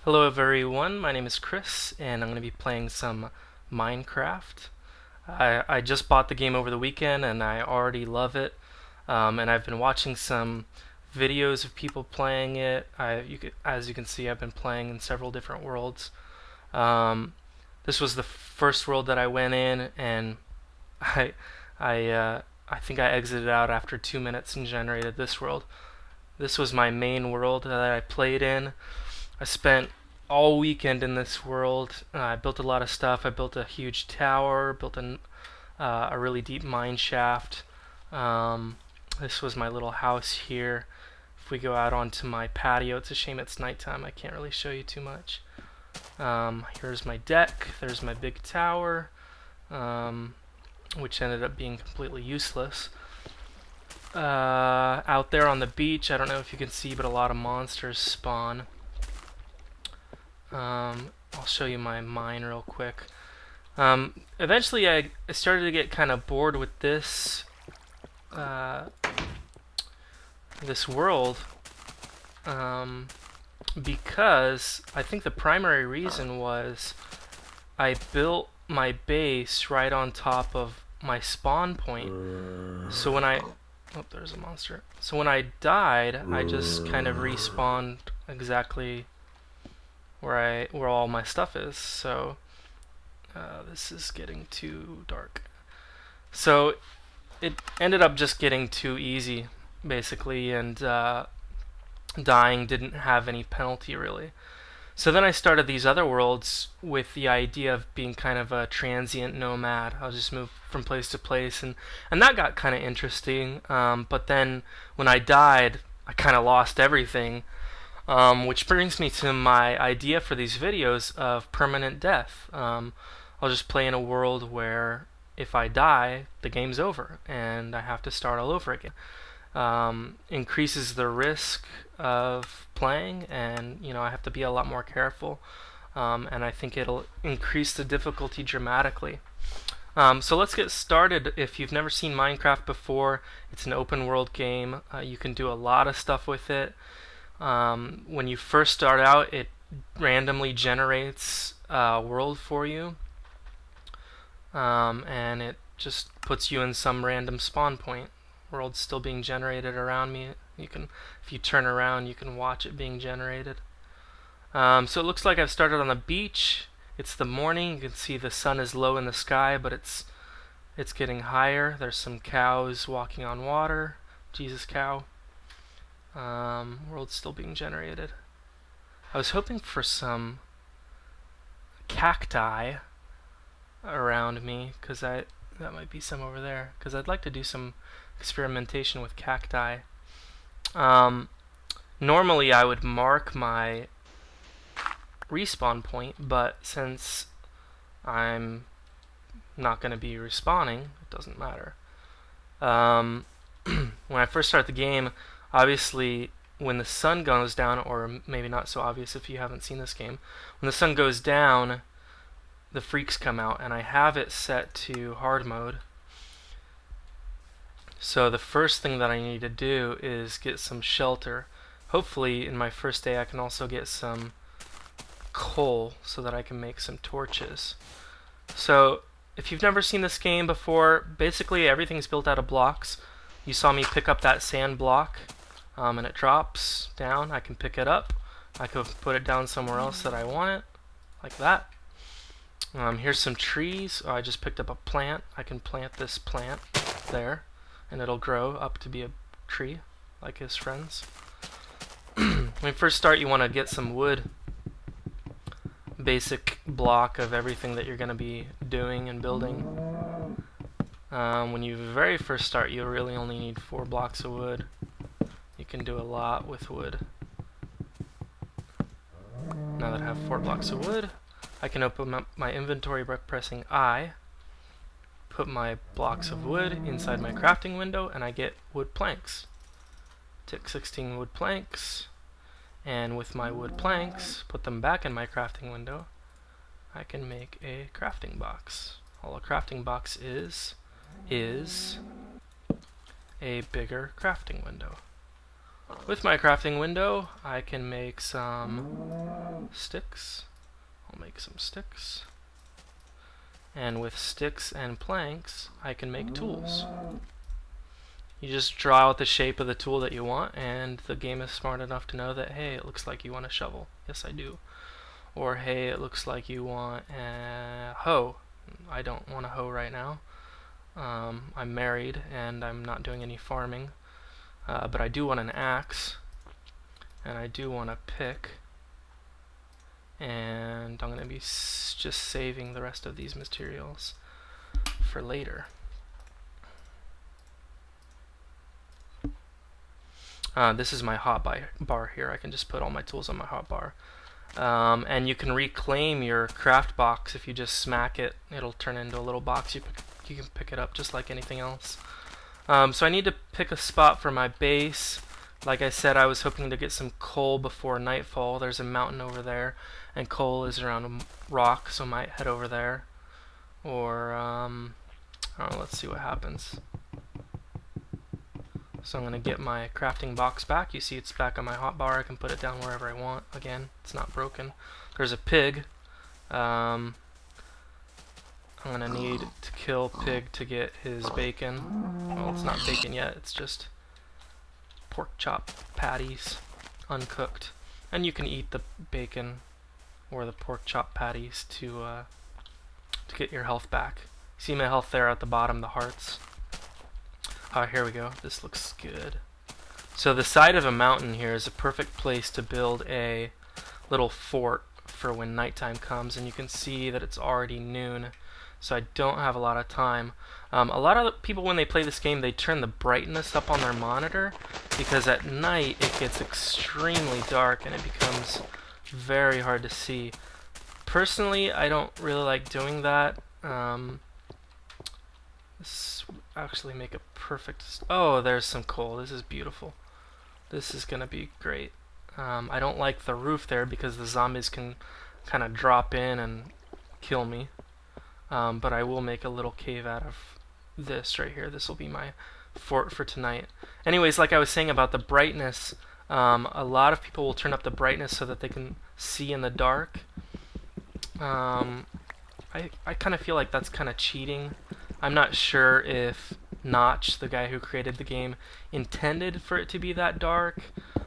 Hello everyone, my name is Chris and I'm going to be playing some Minecraft. I just bought the game over the weekend and I already love it. And I've been watching some videos of people playing it. As you can see, I've been playing in several different worlds. Um, this was the first world that I went in, and I I think I exited out after 2 minutes and generated this world. This was my main world that I played in. I spent all weekend in this world. I built a lot of stuff. I built a huge tower, built a really deep mine shaft. Um, this was my little house here. If we go out onto my patio, it's a shame it's nighttime. I can't really show you too much. Here's my deck. There's my big tower, which ended up being completely useless. Out there on the beach, I don't know if you can see, but a lot of monsters spawn. I'll show you my mine real quick. Eventually I started to get kind of bored with this world, because I think the primary reason was I built my base right on top of my spawn point. So when oh, there's a monster. So when I died, I just kind of respawned exactly where all my stuff is. So this is getting too dark. So it ended up just getting too easy, basically, and dying didn't have any penalty really. So then I started these other worlds with the idea of being kind of a transient nomad. I'll just move from place to place, and that got kind of interesting. But then when I died, I kind of lost everything. Which brings me to my idea for these videos of permanent death. I'll just play in a world where if I die, the game's over and I have to start all over again. Increases the risk of playing, and I have to be a lot more careful. And I think it'll increase the difficulty dramatically. So let's get started. If you've never seen Minecraft before, it's an open world game. You can do a lot of stuff with it. When you first start out, it randomly generates a world for you, and it just puts you in some random spawn point. World's still being generated around me. If you turn around, you can watch it being generated. So it looks like I've started on the beach. It's the morning. You can see the sun is low in the sky, but it's getting higher. There's some cows walking on water. Jesus cow. World's still being generated. I was hoping for some cacti around me, because that might be some over there, because I'd like to do some experimentation with cacti. Normally I would mark my respawn point, but since I'm not going to be respawning, it doesn't matter. When I first start the game, obviously when the sun goes down, or maybe not so obvious if you haven't seen this game, when the sun goes down, the freaks come out, and I have it set to hard mode. So the first thing that I need to do is get some shelter. Hopefully in my first day I can also get some coal so that I can make some torches. So if you've never seen this game before, basically everything's built out of blocks. You saw me pick up that sand block, and it drops down. I can pick it up. I could put it down somewhere else that I want it, like that. Here's some trees. I just picked up a plant. I can plant this plant there, and it'll grow up to be a tree, like his friends. When you first start, you want to get some wood. Basic block of everything that you're going to be doing and building. When you very first start, you really only need 4 blocks of wood. You can do a lot with wood. Now that I have 4 blocks of wood, I can open up my inventory by pressing I, put my blocks of wood inside my crafting window, and I get wood planks. Take 16 wood planks, and with my wood planks, put them back in my crafting window. I can make a crafting box. All a crafting box is a bigger crafting window. With my crafting window, I can make some sticks. I'll make some sticks. And with sticks and planks, I can make tools. You just draw out the shape of the tool that you want, and the game is smart enough to know that, hey, it looks like you want a shovel. Yes, I do. Or, hey, it looks like you want a hoe. I don't want a hoe right now. I'm married, and I'm not doing any farming. But I do want an axe, and I do want a pick. And I'm going to be just saving the rest of these materials for later. This is my hotbar here. I can just put all my tools on my hotbar. And you can reclaim your craft box. If you just smack it, it'll turn into a little box. You can pick it up just like anything else. So I need to pick a spot for my base. Like I said, I was hoping to get some coal before nightfall. There's a mountain over there, and coal is around a rock, so I might head over there. Or, I don't know, let's see what happens. So I'm going to get my crafting box back. You see it's back on my hotbar. I can put it down wherever I want. Again, it's not broken. There's a pig. I'm going to need to kill pig to get his bacon. Well, it's not bacon yet. It's just pork chop patties, uncooked. And you can eat the bacon or the pork chop patties to get your health back. See my health there at the bottom, the hearts. Here we go. This looks good. So the side of a mountain here is a perfect place to build a little fort for when nighttime comes, and you can see that it's already noon, so I don't have a lot of time. A lot of people, when they play this game, they turn the brightness up on their monitor, because at night it gets extremely dark and it becomes very hard to see. Personally, I don't really like doing that. This actually make a perfect... Oh, there's some coal. This is beautiful. This is gonna be great. I don't like the roof there because the zombies can kind of drop in and kill me. But I will make a little cave out of this right here. This will be my fort for tonight. Anyways, like I was saying about the brightness, a lot of people will turn up the brightness so that they can see in the dark. I kind of feel like that's kind of cheating. I'm not sure if Notch, the guy who created the game, intended for it to be that dark.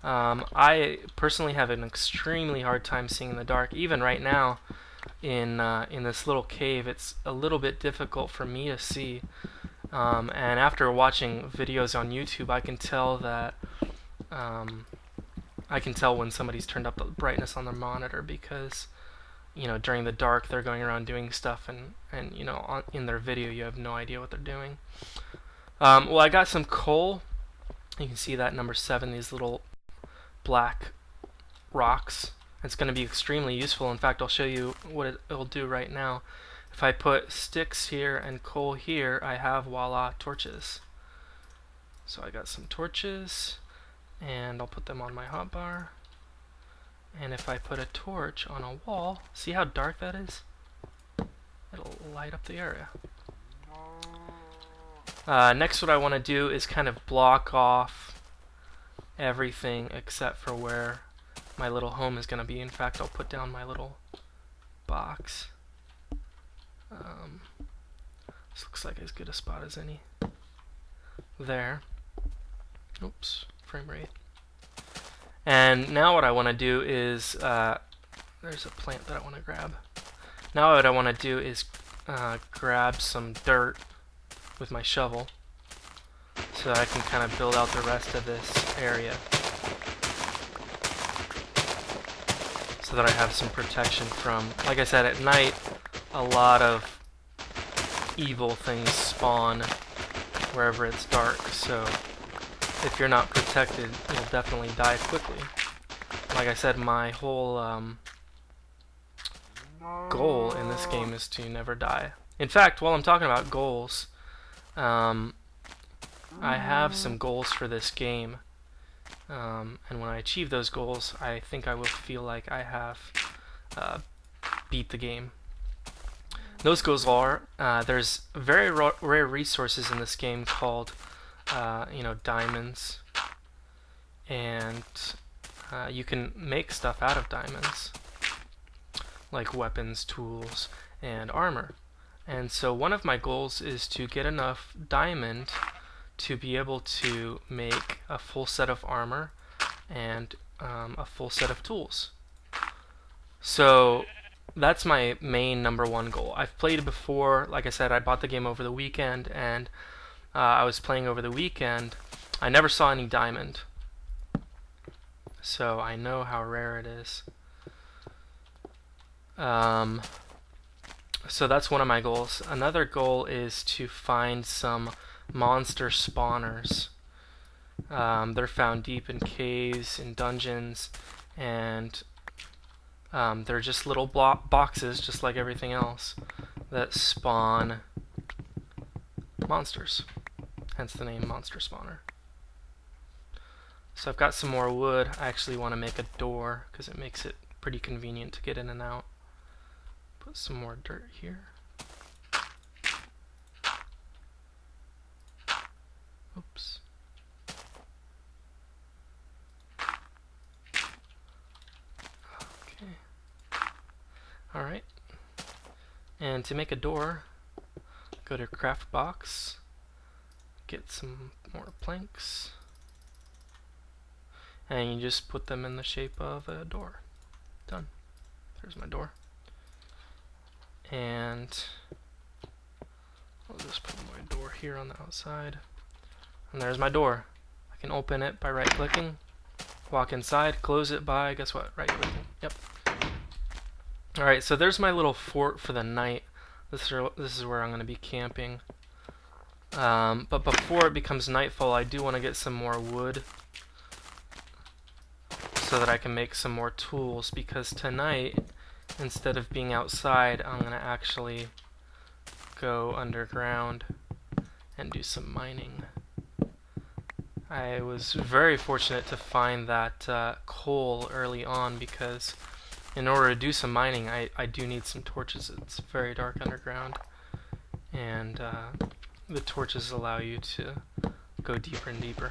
I personally have an extremely hard time seeing in the dark. Even right now, in this little cave, it's a little bit difficult for me to see. And after watching videos on YouTube, I can tell that I can tell when somebody's turned up the brightness on their monitor, because during the dark they're going around doing stuff, and in their video you have no idea what they're doing. Well, I got some coal. You can see that number 7, these little black rocks. It's going to be extremely useful. In fact, I'll show you what it'll do right now. If I put sticks here and coal here, I have, voila, torches. So I got some torches, and I'll put them on my hotbar. And if I put a torch on a wall, see how dark that is? It'll light up the area. Next, what I want to do is kind of block off everything except for where my little home is going to be. In fact, I'll put down my little box. This looks like as good a spot as any. There. Oops, frame rate. And now what I want to do is, there's a plant that I want to grab. Now what I want to do is grab some dirt with my shovel so that I can kind of build out the rest of this area, so that I have some protection from, like I said, at night a lot of evil things spawn wherever it's dark, so if you're not protected, you'll definitely die quickly. Like I said, my whole goal in this game is to never die. In fact, while I'm talking about goals, I have some goals for this game, and when I achieve those goals, I think I will feel like I have beat the game. Those goals are, there's very rare resources in this game called diamonds, and you can make stuff out of diamonds. like weapons, tools, and armor. And so one of my goals is to get enough diamond to be able to make a full set of armor and a full set of tools. So that's my main #1 goal. I've played before. Like I said, I bought the game over the weekend, and I was playing over the weekend. I never saw any diamond, so I know how rare it is. So that's one of my goals. Another goal is to find some monster spawners. They're found deep in caves, in dungeons, and they're just little boxes, just like everything else, that spawn monsters. Hence the name Monster Spawner. So I've got some more wood. I actually want to make a door because it makes it pretty convenient to get in and out. Put some more dirt here. Oops. Okay. Alright. And to make a door, go to craft box, get some more planks, and you just put them in the shape of a door. Done. There's my door. And I'll just put my door here on the outside. And there's my door. I can open it by right clicking, walk inside, close it by, guess what, right clicking. Yep. Alright, so there's my little fort for the night. This is where I'm going to be camping. But before it becomes nightfall, I do want to get some more wood so that I can make some more tools, because tonight, instead of being outside, I'm going to actually go underground and do some mining. I was very fortunate to find that coal early on, because in order to do some mining, I do need some torches. It's very dark underground, and the torches allow you to go deeper and deeper.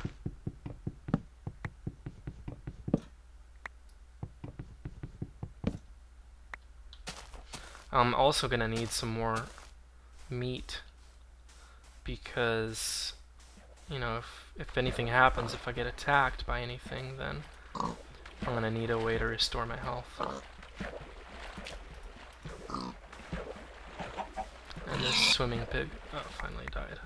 I'm also going to need some more meat, because, you know, if anything happens, if I get attacked by anything, then I'm going to need a way to restore my health. And this swimming pig, oh, finally died.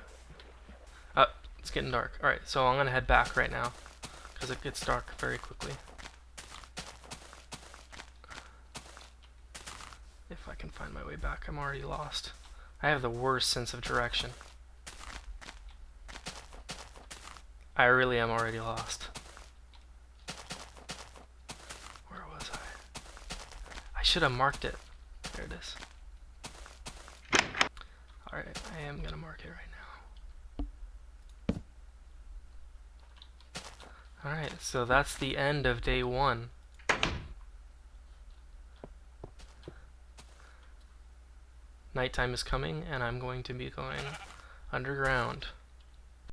It's getting dark. Alright, so I'm going to head back right now, because it gets dark very quickly. If I can find my way back, I'm already lost. I have the worst sense of direction. I really am already lost. Where was I? I should have marked it. There it is. Alright, I am going to mark it right now. Alright, so that's the end of day 1. Nighttime is coming, and I'm going to be going underground.